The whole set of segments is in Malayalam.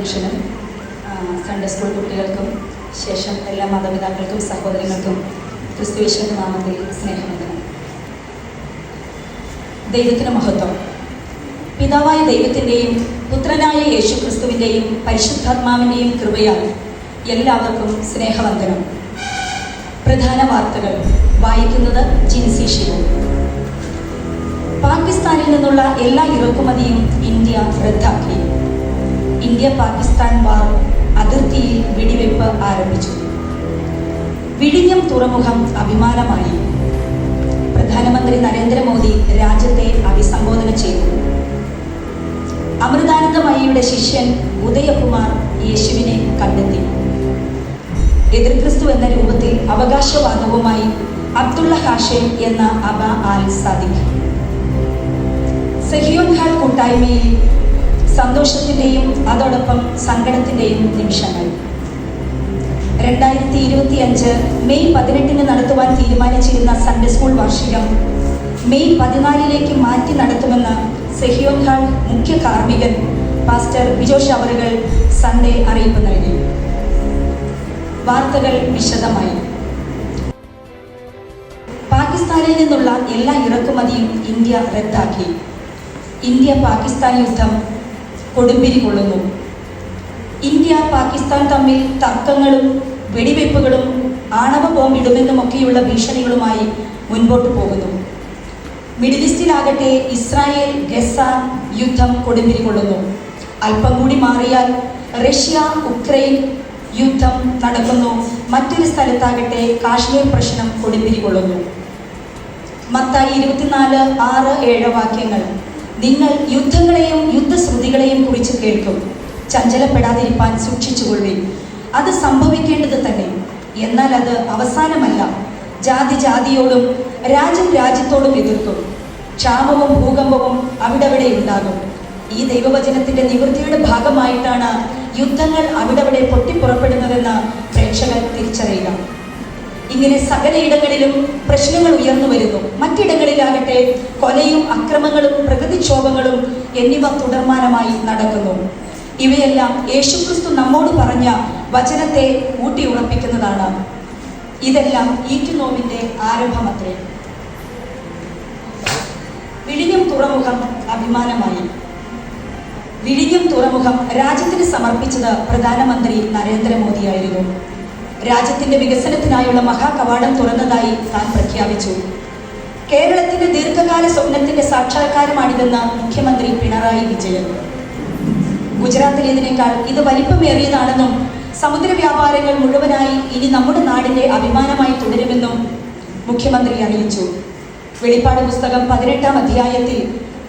അധ്യക്ഷനും സൺഡേ സ്കൂൾ കുട്ടികൾക്കും ശേഷം എല്ലാ മാതാപിതാക്കൾക്കും സഹോദരങ്ങൾക്കും ക്രിസ്തുയേശുവിന്റെ നാമത്തിൽ സ്നേഹവന്ദനം. ദൈവത്തിന് മഹത്വം. പിതാവായ ദൈവത്തിൻ്റെയും പുത്രനായ യേശു ക്രിസ്തുവിൻ്റെയും പരിശുദ്ധാത്മാവിൻ്റെയും കൃപയാൽ എല്ലാവർക്കും സ്നേഹവന്ദനം. പ്രധാന വാർത്തകൾ വായിക്കുന്നത് ജിൻസി ശിവു. പാകിസ്ഥാനിൽ നിന്നുള്ള എല്ലാ ഇറക്കുമതിയും ഇന്ത്യ റദ്ദാക്കി. ഇന്ത്യ പാകിസ്ഥാൻ വാർ അതിർത്തിയിൽ വെടിവെപ്പ് ആരംഭിച്ചു. വിഴിഞ്ഞം തുറമുഖം അഭിമാനമായി. പ്രധാനമന്ത്രി നരേന്ദ്രമോദി രാജ്യത്തെ അഭിസംബോധന ചെയ്തു. അമൃതാനന്ദമയിയുടെ ശിഷ്യൻ ഉദയകുമാർ യേശുവിനെ കണ്ടെത്തി. എതിർക്രിസ്തു എന്ന രൂപത്തിൽ അവകാശവാദവുമായി അബ്ദുള്ള ഹാഷിം എന്ന അബ ആൽ സാദിഖ്. സെഹിയോൻ ഹാൾ കൂട്ടായ്മയിൽ സന്തോഷത്തിൻ്റെയും അതോടൊപ്പം സങ്കടത്തിൻ്റെയും നിമിഷങ്ങൾ. 2025 മെയ് 18 നടത്തുവാൻ തീരുമാനിച്ചിരുന്ന സൺഡേ സ്കൂൾ വാർഷികം മെയ് 14 മാറ്റി നടത്തുമെന്ന് സെഹിയോൻ ഹാൾ മുഖ്യ കാർമ്മികൻ പാസ്റ്റർ ബിജോഷ് അവറുകൾ സൺഡേ അറിയിപ്പ് നൽകി. വാർത്തകൾ വിശദമായി. പാകിസ്ഥാനിൽ നിന്നുള്ള എല്ലാ ഇറക്കുമതിയും ഇന്ത്യ റദ്ദാക്കി. ഇന്ത്യ പാകിസ്ഥാൻ യുദ്ധം കൊടുമ്പിരി കൊള്ളുന്നു. ഇന്ത്യ പാകിസ്ഥാൻ തമ്മിൽ തർക്കങ്ങളും വെടിവെപ്പുകളും ആണവ ബോംബ് ഇടുമെന്നുമൊക്കെയുള്ള ഭീഷണികളുമായി മുൻപോട്ട് പോകുന്നു. മിഡിൽ ഈസ്റ്റിലാകട്ടെ ഇസ്രായേൽ ഗസ യുദ്ധം കൊടുമ്പിരി കൊള്ളുന്നു. അല്പം കൂടി മാറിയാൽ റഷ്യ ഉക്രൈൻ യുദ്ധം നടക്കുന്നു. മറ്റൊരു സ്ഥലത്താകട്ടെ കാശ്മീർ പ്രശ്നം കൊടുമ്പിരി കൊള്ളുന്നു. മത്തായി 24:6-7 വാക്യങ്ങൾ. നിങ്ങൾ യുദ്ധങ്ങളെയും യുദ്ധശ്രുതികളെയും കുറിച്ച് കേൾക്കും. ചഞ്ചലപ്പെടാതിരിപ്പാൻ സൂക്ഷിച്ചുകൊള്ളുവിൻ. അത് സംഭവിക്കേണ്ടത് തന്നെ. എന്നാൽ അത് അവസാനമല്ല. ജാതി ജാതിയോടും രാജ്യം രാജ്യത്തോടും എതിർക്കും. ക്ഷാമവും ഭൂകമ്പവും അവിടവിടെ ഉണ്ടാകും. ഈ ദൈവവചനത്തിന്റെ നിവൃത്തിയുടെ ഭാഗമായിട്ടാണ് യുദ്ധങ്ങൾ അവിടവിടെ പൊട്ടിപ്പുറപ്പെടുന്നതെന്ന് പ്രേക്ഷകർ തിരിച്ചറിയുക. ഇങ്ങനെ സകലയിടങ്ങളിലും പ്രശ്നങ്ങൾ ഉയർന്നു വരുന്നു. മറ്റിടങ്ങളിലാകട്ടെ കൊലയും അക്രമങ്ങളും പ്രകൃതിക്ഷോഭങ്ങളും എന്നിവ തുടർമാനമായി നടക്കുന്നു. ഇവയെല്ലാം യേശുക്രിസ്തു നമ്മോട് പറഞ്ഞ വചനത്തെ ഊട്ടിയുറപ്പിക്കുന്നതാണ്. ഇതെല്ലാം ഈറ്റുനോവിന്റെ ആരംഭമത്രേ. വിഴിഞ്ഞം തുറമുഖം അഭിമാനമായി. വിഴിഞ്ഞം തുറമുഖം രാജ്യത്തിന് സമർപ്പിച്ചത് പ്രധാനമന്ത്രി നരേന്ദ്രമോദിയായിരുന്നു. രാജ്യത്തിന്റെ വികസനത്തിനായുള്ള മഹാകവാടം തുറന്നതായി താൻ പ്രഖ്യാപിച്ചു. കേരളത്തിന്റെ ദീർഘകാല സ്വപ്നത്തിന്റെ സാക്ഷാത്കാരമാണിതെന്ന് മുഖ്യമന്ത്രി പിണറായി വിജയൻ. ഗുജറാത്തിലേതിനേക്കാൾ ഇത് വലിപ്പമേറിയതാണെന്നും സമുദ്ര വ്യാപാരങ്ങൾ മുഴുവനായി ഇനി നമ്മുടെ നാടിന്റെ അഭിമാനമായി തുടരുമെന്നും മുഖ്യമന്ത്രി അറിയിച്ചു. വെളിപ്പാട് പുസ്തകം 18-ാം അധ്യായത്തിൽ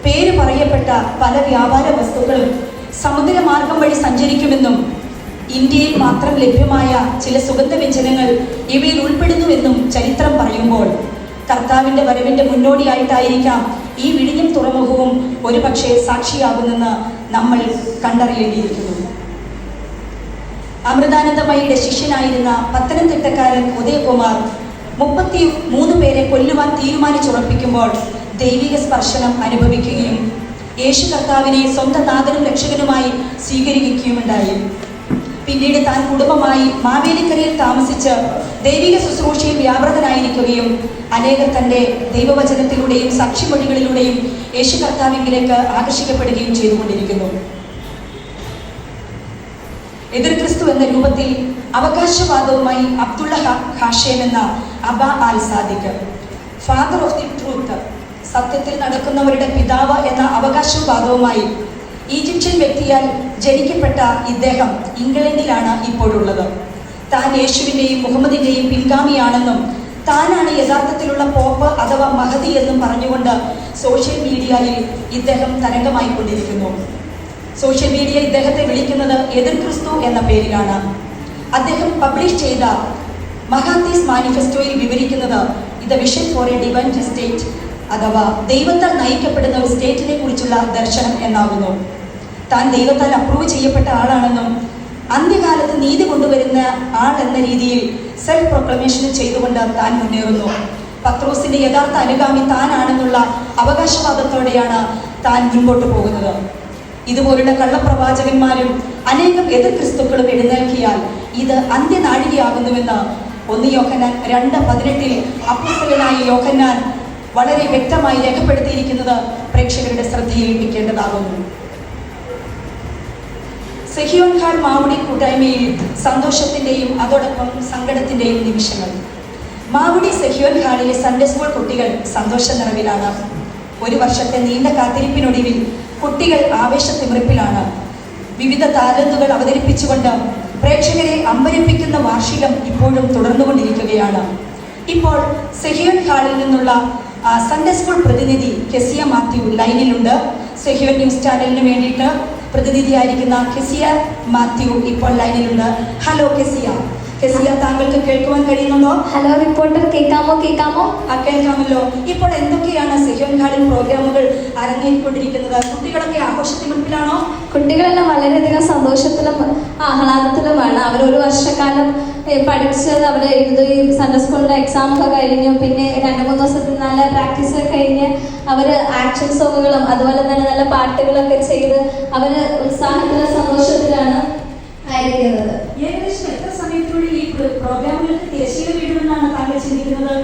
പേര് പറയപ്പെട്ട പല വ്യാപാര വസ്തുക്കളും സമുദ്രമാർഗം വഴി സഞ്ചരിക്കുമെന്നും ഇന്ത്യയിൽ മാത്രം ലഭ്യമായ ചില സുഗന്ധവ്യഞ്ജനങ്ങൾ ഇവയിൽ ഉൾപ്പെടുന്നുവെന്നും ചരിത്രം പറയുമ്പോൾ കർത്താവിന്റെ വരവിന്റെ മുന്നോടിയായിട്ടായിരിക്കാം ഈ വിഴിഞ്ഞം തുറമുഖവും ഒരുപക്ഷെ സാക്ഷിയാകുമെന്ന് നമ്മൾ കണ്ടറിയേണ്ടിയിരിക്കുന്നു. അമൃതാനന്ദമയിയുടെ ശിഷ്യനായിരുന്ന പത്തനംതിട്ടക്കാരൻ ഉദയകുമാർ 33 പേരെ കൊല്ലുവാൻ തീരുമാനിച്ചുറപ്പിക്കുമ്പോൾ ദൈവിക സ്പർശനം അനുഭവിക്കുകയും യേശു കർത്താവിനെ സ്വന്തം നാഥനും രക്ഷകനുമായി സ്വീകരിക്കുകയുമുണ്ടായി. പിന്നീട് താൻ കുടുംബമായി മാവേലിക്കരയിൽ താമസിച്ച് ദൈവിക ശുശ്രൂഷയിൽ വ്യാപൃതനായിരിക്കുകയും അനേകർ തൻ്റെ ദൈവവചനത്തിലൂടെയും സാക്ഷിമൊഴികളിലൂടെയും യേശു കർത്താവിലേക്ക് ആകർഷിക്കപ്പെടുകയും ചെയ്തുകൊണ്ടിരിക്കുന്നു. എതിർക്രിസ്തു എന്ന രൂപത്തിൽ അവകാശവാദവുമായി അബ്ദുള്ള ഹാഷിം എന്ന Aba Al Sadiq. Father of the truth, സത്യത്തിൽ നടക്കുന്നവരുടെ പിതാവ് എന്ന അവകാശവാദവുമായി ഈജിപ്ഷ്യൻ വ്യക്തിയാൽ ജനിക്കപ്പെട്ട ഇദ്ദേഹം ഇംഗ്ലണ്ടിലാണ് ഇപ്പോഴുള്ളത്. താൻ യേശുവിൻ്റെയും മുഹമ്മദിൻ്റെയും പിൻഗാമിയാണെന്നും താനാണ് യഥാർത്ഥത്തിലുള്ള പോപ്പ് അഥവാ മഹദി എന്നും പറഞ്ഞുകൊണ്ട് സോഷ്യൽ മീഡിയയിൽ ഇദ്ദേഹം തരംഗമായിക്കൊണ്ടിരിക്കുന്നു. സോഷ്യൽ മീഡിയ ഇദ്ദേഹത്തെ വിളിക്കുന്നത് എതിർക്രിസ്തു എന്ന പേരിലാണ്. അദ്ദേഹം പബ്ലിഷ് ചെയ്ത മഹാത്തീസ് മാനിഫെസ്റ്റോയിൽ വിവരിക്കുന്നത് ഇത് vision four A divine state അഥവാ ദൈവത്താൽ നയിക്കപ്പെടുന്ന ഒരു സ്റ്റേറ്റിനെ കുറിച്ചുള്ള ദർശനം എന്നാകുന്നു. താൻ ദൈവത്താൽ അപ്രൂവ് ചെയ്യപ്പെട്ട ആളാണെന്നും അന്ത്യകാലത്ത് നീതി കൊണ്ടുവരുന്ന ആൾ എന്ന രീതിയിൽ സെൽഫ് പ്രൊക്ലമേഷൻ ചെയ്തുകൊണ്ട് താൻ മുന്നേറുന്നു. പത്രോസിന്റെ യഥാർത്ഥ അനുഗാമി താനാണെന്നുള്ള അവകാശവാദത്തോടെയാണ് താൻ മുൻപോട്ട് പോകുന്നത്. ഇതുപോലുള്ള കള്ളപ്രവാചകന്മാരും അനേകം എതിർ ക്രിസ്തുക്കളും എഴുന്നേൽക്കിയാൽ ഇത് അന്ത്യനാഴികയാകുന്നുവെന്ന് 1 യോഹന്നാൻ 2:18 അപ്പോസ്തലനായ യോഹന്നാൻ വളരെ വ്യക്തമായി രേഖപ്പെടുത്തിയിരിക്കുന്നത് പ്രേക്ഷകരുടെ ശ്രദ്ധയിൽപ്പിക്കേണ്ടതാകുന്നു. സെഹിയോൻ ഹാൾ മാവുടി കൂട്ടായ്മയിൽ സന്തോഷത്തിന്റെയും അതോടൊപ്പം സങ്കടത്തിന്റെയും നിമിഷങ്ങൾ. മാവുടി സെഹിയോൻ ഹാളിലെ സൺഡേ സ്കൂൾ കുട്ടികൾ സന്തോഷ നിറവിലാണ്. 1 വർഷത്തെ നീണ്ട കാത്തിരിപ്പിനൊടുവിൽ കുട്ടികൾ ആവേശത്തിമിർപ്പിലാണ്. വിവിധ താലന്തുകൾ അവതരിപ്പിച്ചുകൊണ്ട് പ്രേക്ഷകരെ അമ്പരപ്പിക്കുന്ന വാർഷികം ഇപ്പോഴും തുടർന്നുകൊണ്ടിരിക്കുകയാണ്. ഇപ്പോൾ സെഹിയോൻ ഹാളിൽ നിന്നുള്ള സൺഡേ സ്കൂൾ പ്രതിനിധി കെസിയ മാത്യു ലൈനിലുണ്ട്. സെഹിയോൻ ന്യൂസ് ചാനലിന് വേണ്ടിയിട്ട് പ്രതിനിധിയായിരിക്കുന്ന കെസിയ മാത്യു ഇപ്പോൾ ലൈനിലുണ്ട്. ഹലോ കെസിയ. കെസിയ, താങ്കൾക്ക് കേൾക്കുവാൻ കഴിയുന്നുണ്ടോ? ഹലോ റിപ്പോർട്ടർ, കേൾക്കാമോ? കേൾക്കാമല്ലോ. ഇപ്പോൾ എന്തൊക്കെയാണ് സെഹിയോൻ ഹാളിൽ പ്രോഗ്രാമുകൾ അരങ്ങേറിക്കൊണ്ടിരിക്കുന്നത്? കുട്ടികളൊക്കെ ആഘോഷത്തിമിർപ്പിലാണോ? കുട്ടികളെല്ലാം വളരെയധികം സന്തോഷത്തിലും ആഹ്ലാദത്തിലുമാണ്. അവർ 1 വർഷക്കാലം പഠിച്ചത് അവിടെ എഴുതുകയും സൺഡേ സ്കൂളിൻ്റെ എക്സാം ഒക്കെ കഴിഞ്ഞു. പിന്നെ 2-3 ദിവസത്തിൽ നല്ല പ്രാക്ടീസ് ഒക്കെ കഴിഞ്ഞ് അവർ ആക്ഷൻ സോങ്ങുകളും അതുപോലെ തന്നെ നല്ല പാട്ടുകളൊക്കെ ചെയ്ത് അവർ ഉത്സാഹത്തിലും സന്തോഷത്തിലാണ് ആയിരിക്കുന്നത്. ഏകദേശം എത്ര സമയത്തിനുള്ളിൽ ഈ പ്രോഗ്രാമുകൾക്ക് തിരശ്ശീല വീഴുമെന്നാണ് താങ്കൾ ചിന്തിക്കുന്നത്?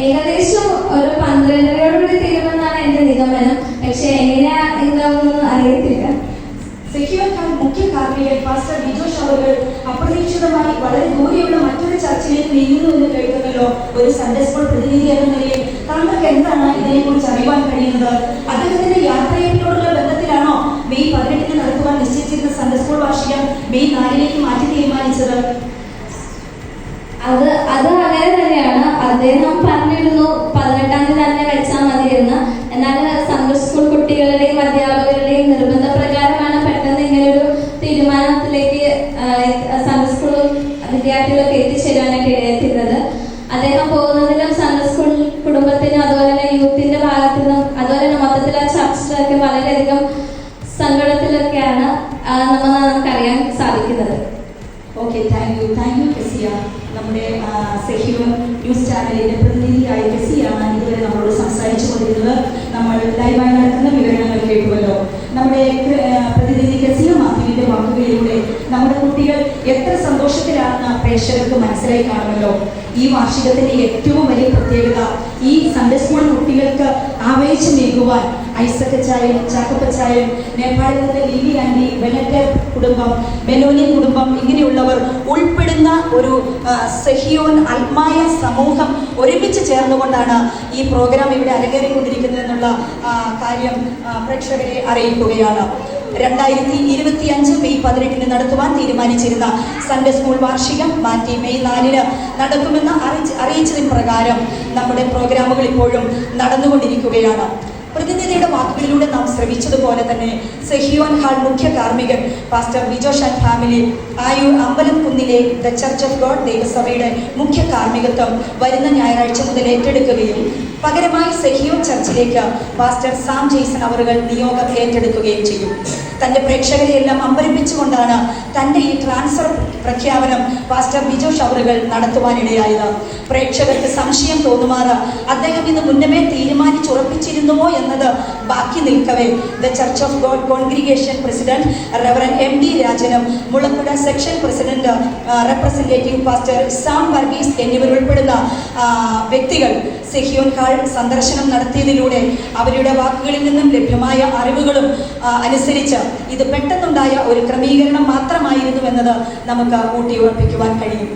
ഏകദേശം ഒരു 12:30 തീരുമെന്നാണ് എൻ്റെ നിഗമനം. പക്ഷെ എങ്ങനെയാ എന്താവുമെന്ന് അറിയത്തില്ല. സെഹിയോൻ ഹാൾ മുഖ്യ കാർമ്മികൻ പാസ്റ്റർ ബിജോഷ് അവർ അപ്രതീക്ഷിതമായി വളരെ ദൂരെയുള്ള മറ്റൊരു ചർച്ചിലേക്ക് നീങ്ങുന്നു എന്ന് കേൾക്കുന്നല്ലോ. ഒരു സൺഡേ സ്കൂൾ പ്രതിനിധി എന്ന നിലയിൽ താങ്കൾക്ക് എന്താണ് ഇതിനെക്കുറിച്ച് അറിയുവാൻ കഴിയുന്നത്? അദ്ദേഹത്തിന്റെ യാത്രയോടുള്ള ബന്ധത്തിലാണോ മെയ് 18 നടത്തുവാൻ നിശ്ചയിച്ചിരുന്ന സൺഡേ സ്കൂൾ വാർഷികം മെയ് 4 മാറ്റി തീരുമാനിച്ചത്? അത് അങ്ങനെ തന്നെയാണ്. അദ്ദേഹം പറഞ്ഞിരുന്നു 18 തന്നെ വെച്ചാൽ മതിയെന്ന്. എന്നാൽ സൺഡേ സ്കൂൾ കുട്ടികളുടെയും അധ്യാപകരുടെയും നിർബന്ധ പ്രകാരമാണ് പെട്ടെന്ന് ഇങ്ങനൊരു തീരുമാനത്തിലേക്ക് സൺഡേ സ്കൂൾ വിദ്യാർത്ഥികളൊക്കെ എത്തിച്ചേരാനായിട്ട് എത്തിയത്. അദ്ദേഹം പോകുന്നതിലും സൺഡേ സ്കൂൾ കുടുംബത്തിനും അതുപോലെ തന്നെ യൂത്തിന്റെ ഭാഗത്തു നിന്നും അതുപോലെ തന്നെ മൊത്തത്തിലെ ചർച്ചയൊക്കെ വളരെയധികം സങ്കടത്തിലൊക്കെയാണ് നമുക്കറിയാൻ സാധിക്കുന്നത്. Okay, thank you Kezia. നമ്മുടെ സെഹിയോൻ ന്യൂസ് ചാനലിന്റെ പ്രതിനിധിയായ കെസിയാണ് ഇതുവരെ നമ്മളോട് സംസാരിച്ചു കൊണ്ടിരുന്നത്. നമ്മൾ ലൈവായി നടക്കുന്ന വിവരണങ്ങൾ കേൾക്കുമല്ലോ. നമ്മുടെ പ്രതിനിധി കെസിയ മാത്യുവിന്റെ വാക്കുകളിലൂടെ നമ്മുടെ കുട്ടികൾ എത്ര സന്തോഷത്തിലാണെന്ന് പ്രേക്ഷകർക്ക് മനസ്സിലായി കാണുമല്ലോ. ഈ വാർഷികത്തിന്റെ ഏറ്റവും വലിയ പ്രത്യേകത ഈ സൺഡേ സ്കൂൾ കുട്ടികൾക്ക് ആവേശമേകുവാൻ ഐസക്കച്ചായൻ, ചാക്കപ്പച്ചായൻ, നേപ്പാളിൽ നിന്ന് ലിലി ആൻഡി, ബെനറ്റ് കുടുംബം, ബെലോനിയൻ കുടുംബം ഇങ്ങനെയുള്ളവർ ഉൾപ്പെടുന്ന ഒരു സെഹിയോൻ ആത്മായ സമൂഹം ഒരുമിച്ച് ചേർന്നുകൊണ്ടാണ് ഈ പ്രോഗ്രാം ഇവിടെ അരങ്ങേറിക്കൊണ്ടിരിക്കുന്നത് എന്നുള്ള കാര്യം പ്രേക്ഷകരെ അറിയിക്കുകയാണ്. 2025 മെയ് 18 നടത്തുവാൻ തീരുമാനിച്ചിരുന്ന സൺഡേ സ്കൂൾ വാർഷികം മാറ്റി മെയ് 4 നടക്കുമെന്ന് അറിയിച്ചതിന് പ്രകാരം നമ്മുടെ പ്രോഗ്രാമുകൾ ഇപ്പോഴും നടന്നുകൊണ്ടിരിക്കുകയാണ്. പ്രതിനിധിയുടെ വാക്കുകളിലൂടെ നാം ശ്രമിച്ചതുപോലെ തന്നെ സെഹിയോൻ ഹാൾ മുഖ്യ കാർമ്മികൻ pastor Bijosh and family Ayur അമ്പലംകുന്നിലെ ദ ചർച്ച് ഓഫ് ഗോഡ് ദൈവസഭയുടെ മുഖ്യ കാർമ്മികത്വം വരുന്ന ഞായറാഴ്ച മുതൽ ഏറ്റെടുക്കുകയും പകരമായി സെഹിയോൻ ചർച്ചിലേക്ക് പാസ്റ്റർ സാം ജെയ്സൺ അവറുകൾ നിയോഗം ഏറ്റെടുക്കുകയും ചെയ്യും. തൻ്റെ പ്രേക്ഷകരെയെല്ലാം അമ്പരപ്പിച്ചുകൊണ്ടാണ് തൻ്റെ ഈ ട്രാൻസ്ഫർ പ്രഖ്യാപനം പാസ്റ്റർ ബിജോഷ് അവറുകൾ നടത്തുവാനിടയായത്. പ്രേക്ഷകർക്ക് സംശയം തോന്നുമാറ് അദ്ദേഹം ഇത് മുന്നമേ തീരുമാനിച്ചുറപ്പിച്ചിരുന്നുവോ എന്നത് ബാക്കി നിൽക്കവേ the church of God congregation president reverend MD രാജനും Mulakkuda section president representative pastor Sam Varghese എന്നിവരുൾപ്പെടുന്ന വ്യക്തികൾ സെഹിയോൻ ഹാൾ സന്ദർശനം നടത്തിയതിലൂടെ അവരുടെ വാക്കുകളിൽ നിന്നും ലഭ്യമായ അറിവുകളും അനുസരിച്ച് ഇത് പെട്ടെന്നുണ്ടായ ഒരു ക്രമീകരണം മാത്രമായിരുന്നു എന്നത് നമുക്ക് ഊട്ടിയുറപ്പിക്കുവാൻ കഴിയും.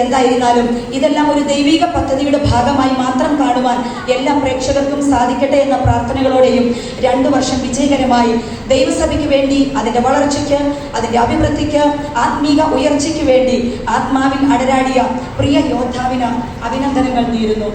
എന്തായിരുന്നാലും ഇതെല്ലാം ഒരു ദൈവിക പദ്ധതിയുടെ ഭാഗമായി മാത്രം കാണുവാൻ എല്ലാ പ്രേക്ഷകർക്കും സാധിക്കട്ടെ എന്ന പ്രാർത്ഥനകളോടെയും 2 വർഷം വിജയകരമായി ദൈവസഭയ്ക്ക് വേണ്ടി അതിൻ്റെ വളർച്ചയ്ക്ക്, അതിൻ്റെ അഭിവൃദ്ധിക്ക്, ആത്മീക ഉയർച്ചയ്ക്ക് വേണ്ടി ആത്മാവിൽ അടരാടിയ പ്രിയ യോദ്ധാവിന് അഭിനന്ദനങ്ങൾ നേരുന്നു.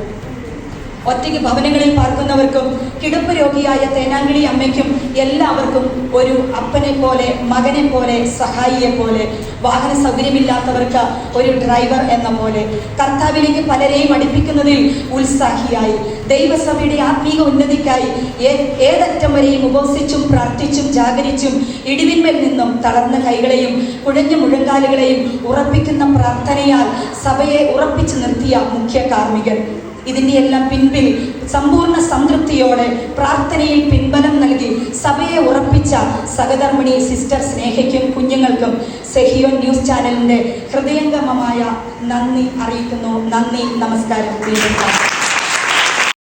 ഒറ്റയ്ക്ക് ഭവനങ്ങളിൽ പാർക്കുന്നവർക്കും കിടപ്പ് രോഗിയായ തേനാങ്കിളി അമ്മയ്ക്കും എല്ലാവർക്കും ഒരു അപ്പനെ പോലെ, മകനെ പോലെ, സഹായിയെ പോലെ, വാഹന സൗകര്യമില്ലാത്തവർക്ക് ഒരു ഡ്രൈവർ എന്ന പോലെ, കർത്താവിലേക്ക് പലരെയും അടുപ്പിക്കുന്നതിൽ ഉത്സാഹിയായി, ദൈവസഭയുടെ ആത്മീക ഉന്നതിക്കായി ഏതറ്റം വരെയും ഉപവസിച്ചും പ്രാർത്ഥിച്ചും ജാഗരിച്ചും ഇടിവിന്മേൽ നിന്നും തളർന്ന കൈകളെയും കുഴഞ്ഞ മുഴങ്കാലുകളെയും ഉറപ്പിക്കുന്ന പ്രാർത്ഥനയാൽ സഭയെ ഉറപ്പിച്ചു നിർത്തിയ മുഖ്യ കാർമ്മികൻ. ഇതിൻ്റെ എല്ലാം പിൻപിൽ സമ്പൂർണ്ണ സംതൃപ്തിയോടെ പ്രാർത്ഥനയിൽ പിൻബലം നൽകി സഭയെ ഉറപ്പിച്ച സഹധർമ്മിണി സിസ്റ്റർ സ്നേഹയ്ക്കും കുഞ്ഞുങ്ങൾക്കും സെഹിയോൻ ന്യൂസ് ചാനലിൻ്റെ ഹൃദയംഗമമായ നന്ദി അറിയിക്കുന്നു. നന്ദി, നമസ്കാരം. വീണ്ടും